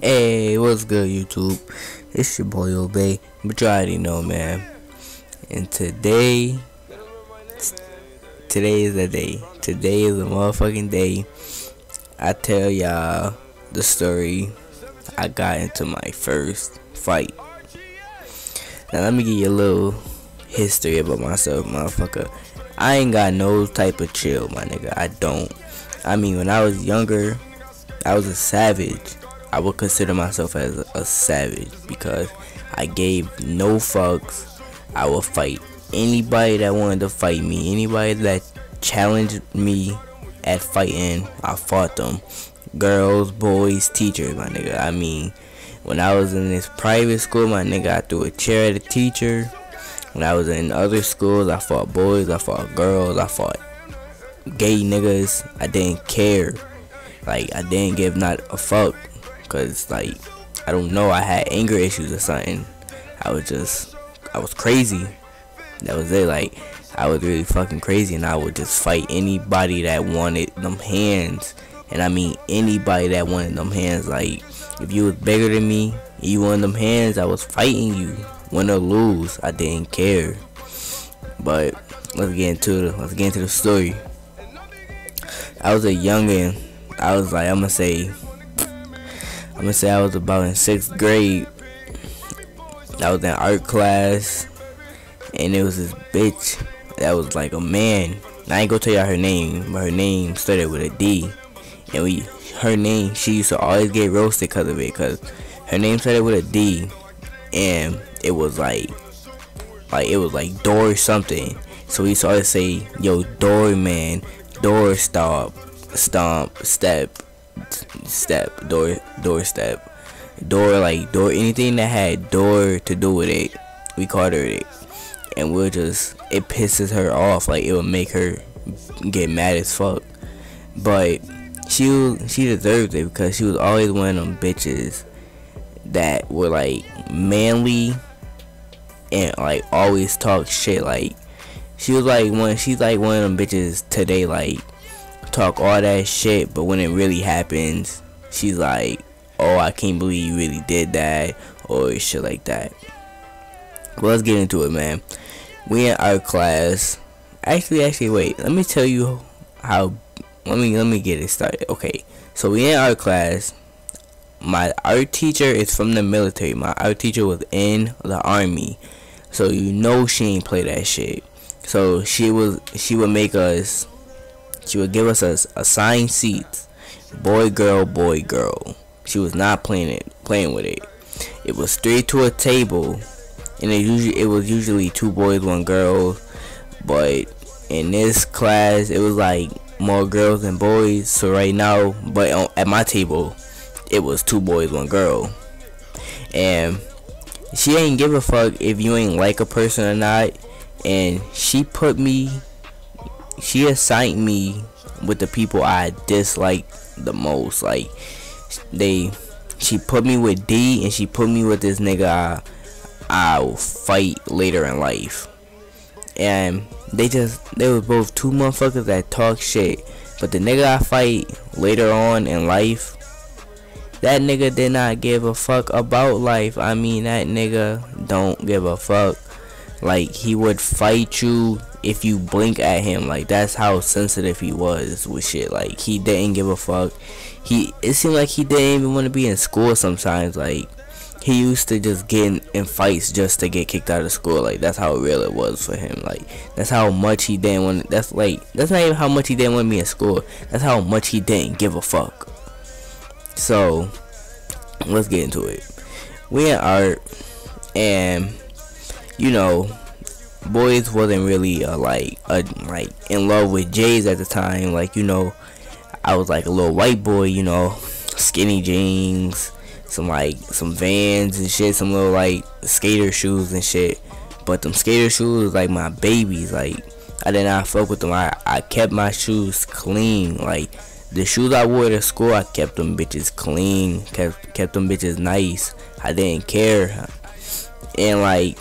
Hey, what's good, YouTube? It's your boy Obey, but you already know, man. And today is the day. Today is a motherfucking day. I tell y'all the story. I got into my first fight. Now let me give you a little history about myself, motherfucker. I ain't got no type of chill, my nigga. I don't. I mean, when I was younger, I was a savage. I would consider myself as a savage because I gave no fucks. I would fight anybody that wanted to fight me. Anybody that challenged me at fighting, I fought them. Girls, boys, teachers, my nigga. I mean, when I was in this private school, my nigga, I threw a chair at a teacher. When I was in other schools, I fought boys, I fought girls, I fought gay niggas. I didn't care. Like, I didn't give not a fuck. Cause, like, I don't know, I had anger issues or something. I was crazy. That was it. Like, I was really fucking crazy, and I would just fight anybody that wanted them hands. And I mean anybody that wanted them hands. Like, if you was bigger than me and you wanted them hands, I was fighting you. Win or lose, I didn't care. But let's get into the story. I was a youngin'. I was like, I'm gonna say I was about in 6th grade. I was in art class, and it was this bitch that was like a man. I ain't gonna tell y'all her name, but her name started with a D. And she used to always get roasted because of it, because her name started with a D, and it was like door something. So we used to always say, yo, door man, door stomp, step, door, like door, anything that had door to do with it, we called her it. And it pisses her off. Like, it would make her get mad as fuck. But she deserved it, because she was always one of them bitches that were like manly and like always talk shit. Like, she's like one of them bitches today, like, talk all that shit, but when it really happens, she's like, oh, I can't believe you really did that, or shit like that. Well, let's get into it, man. We in art class. Actually, wait. Let me tell you how. Let me get it started. Okay, so we in art class. My art teacher is from the military. My art teacher was in the army, so you know she ain't play that shit. So she would give us assigned seats, boy, girl. She was not playing with it. It was 3 to a table, and it was usually 2 boys, 1 girl. But in this class, it was like more girls than boys. So right now, at my table, it was 2 boys, 1 girl. And she ain't give a fuck if you ain't like a person or not. And she assigned me with the people I dislike the most. Like, she put me with D, and she put me with this nigga I'll fight later in life. And they were both 2 motherfuckers that talk shit. But the nigga I fight later on in life, that nigga did not give a fuck about life. I mean, that nigga don't give a fuck. Like, he would fight you if you blink at him. Like, that's how sensitive he was with shit. Like, he didn't give a fuck. It seemed like he didn't even want to be in school sometimes. Like, he used to just get in fights just to get kicked out of school. Like, that's how real it was for him. Like, that's how much he didn't want. That's not even how much he didn't want to be in school. That's how much he didn't give a fuck. So let's get into it. We in art, and you know, boys wasn't really like in love with J's at the time. Like, you know, I was like a little white boy, you know, skinny jeans, some Vans and shit, some little like skater shoes and shit. But them skater shoes was like my babies. Like, I did not fuck with them. I kept my shoes clean. Like, the shoes I wore to school, I kept them bitches clean, kept them bitches nice. I didn't care. And like,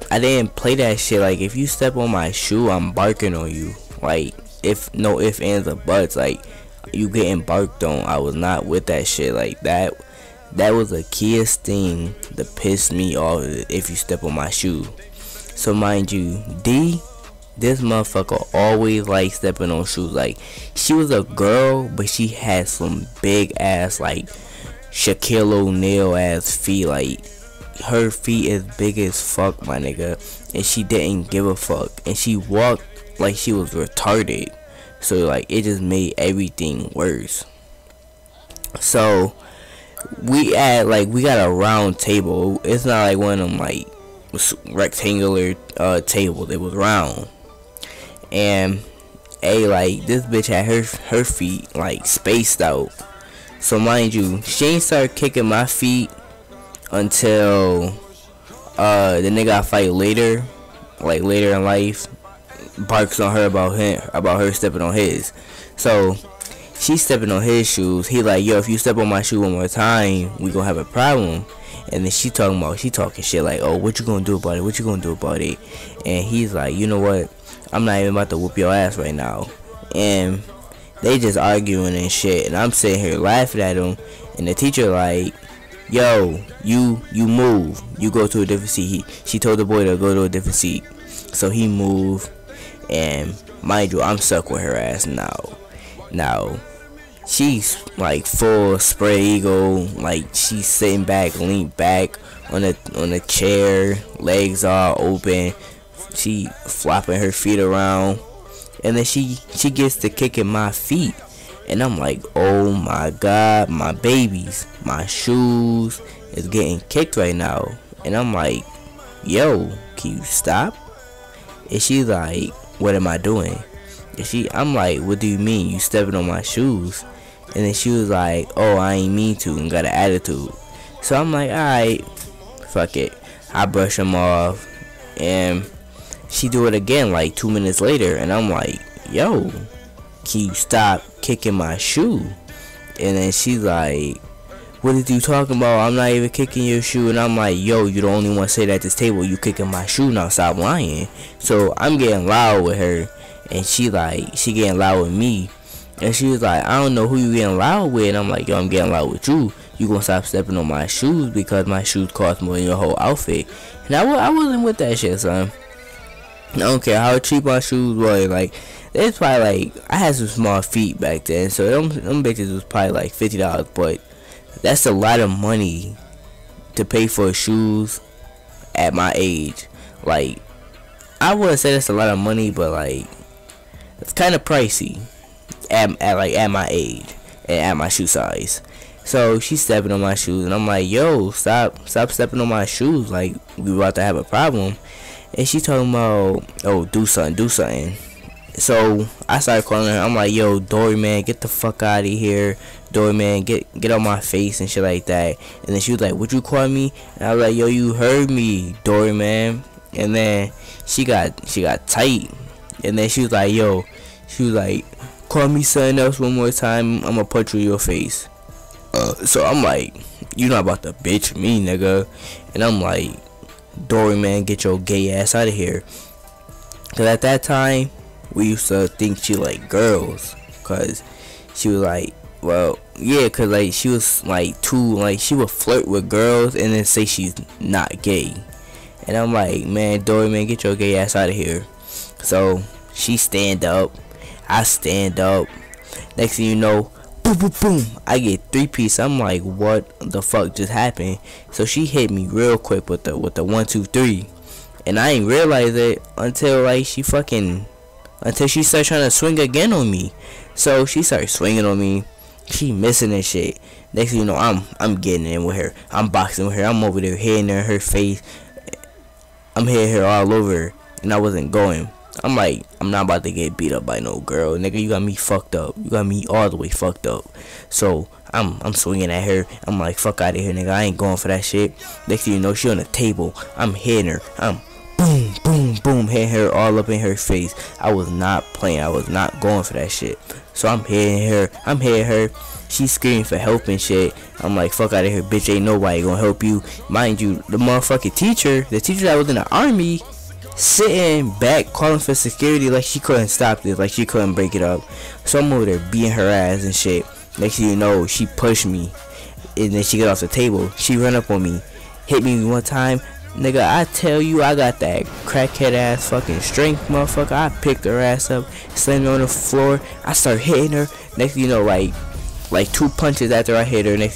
I didn't play that shit. Like, if you step on my shoe, I'm barking on you. Like, if no ifs, ands, or buts, like, you getting barked on. I was not with that shit. Like, That was the keyest thing to piss me off if you step on my shoe. So mind you, D, this motherfucker always like stepping on shoes. Like, she was a girl, but she had some big ass, like, Shaquille O'Neal ass feet. Like, her feet is big as fuck, my nigga. And she didn't give a fuck. And she walked like she was retarded. So, like, it just made everything worse. So, we got a round table. It's not like one of them, like, rectangular tables. It was round. And like, this bitch had her feet like spaced out. So mind you, she ain't started kicking my feet until the nigga I fight later, like later in life, barks on her about her stepping on his. So she stepping on his shoes. He like, yo, if you step on my shoe one more time, we gonna have a problem. And then she talking shit like, oh, what you gonna do about it? What you gonna do about it? And he's like, you know what? I'm not even about to whoop your ass right now. And they just arguing and shit. And I'm sitting here laughing at him. And the teacher like, yo, you move. You go to a different seat. She told the boy to go to a different seat. So he moved. And mind you, I'm stuck with her ass now. Now, she's like full spread eagle. Like, she's sitting back, leaned back on the chair. Legs all open. She flopping her feet around, and then she gets to kicking my feet, and I'm like, oh my god, my babies, my shoes is getting kicked right now. And I'm like, yo, can you stop? And she's like, what am I doing? And I'm like, what do you mean, you stepping on my shoes? And then she was like, oh, I ain't mean to, and got an attitude. So I'm like, alright, fuck it. I brush him off, and she do it again like 2 minutes later. And I'm like, yo, can you stop kicking my shoe? And then she's like, what are you talking about? I'm not even kicking your shoe. And I'm like, yo, you the only one say that at this table, you kicking my shoe, now stop lying. So I'm getting loud with her, and she getting loud with me. And she was like, I don't know who you getting loud with. And I'm like, yo, I'm getting loud with you. You gonna stop stepping on my shoes because my shoes cost more than your whole outfit. And I wasn't with that shit, son. I don't care how cheap my shoes were. Like, it's probably like, I had some small feet back then, so them bitches was probably like $50. But that's a lot of money to pay for shoes at my age. Like, I wouldn't say that's a lot of money, but like, it's kind of pricey at my age and at my shoe size. So she's stepping on my shoes, and I'm like, yo, stop stepping on my shoes. Like, we about to have a problem. And she talking about, oh, do something. So I started calling her. I'm like, yo, Dory man, get the fuck out of here. Dory man, get on my face and shit like that. And then she was like, what you call me? And I was like, yo, you heard me, Dory man. And then she got tight. And then she was like, call me something else one more time, I'm gonna punch you in your face. So I'm like, you not about to bitch me, nigga. And I'm like, Dory man, get your gay ass out of here. Cause at that time, we used to think she like girls. Cause she was like, well, yeah, cause like she was like she would flirt with girls and then say she's not gay. And I'm like, man, Dory man, get your gay ass out of here. So she stand up, I stand up. Next thing you know, boom, boom, boom, I get 3-piece. I'm like, what the fuck just happened? So she hit me real quick with the 1, 2, 3, and I ain't realize it until like she started trying to swing again on me. So she started swinging on me. She missing and shit. Next thing you know, I'm getting in with her. I'm boxing with her. I'm over there hitting her in her face. I'm hitting her all over, and I wasn't going. I'm like, I'm not about to get beat up by no girl, nigga. You got me fucked up. You got me all the way fucked up. So I'm swinging at her. I'm like, fuck out of here, nigga. I ain't going for that shit. Next thing you know, she on the table. I'm hitting her. I'm boom, boom, boom, hitting her all up in her face. I was not playing. I was not going for that shit. So I'm hitting her. She's screaming for help and shit. I'm like, fuck out of here, bitch. Ain't nobody gonna help you. Mind you, the motherfucking teacher that was in the army, sitting back calling for security like she couldn't stop this, like she couldn't break it up. So I'm over there beating her ass and shit. Next thing you know, she pushed me. and then she get off the table. She run up on me, hit me one time. Nigga, I tell you, I got that crackhead ass fucking strength, motherfucker. I picked her ass up, slammed her on the floor. I start hitting her. Next thing you know, like 2 punches after I hit her. Next thing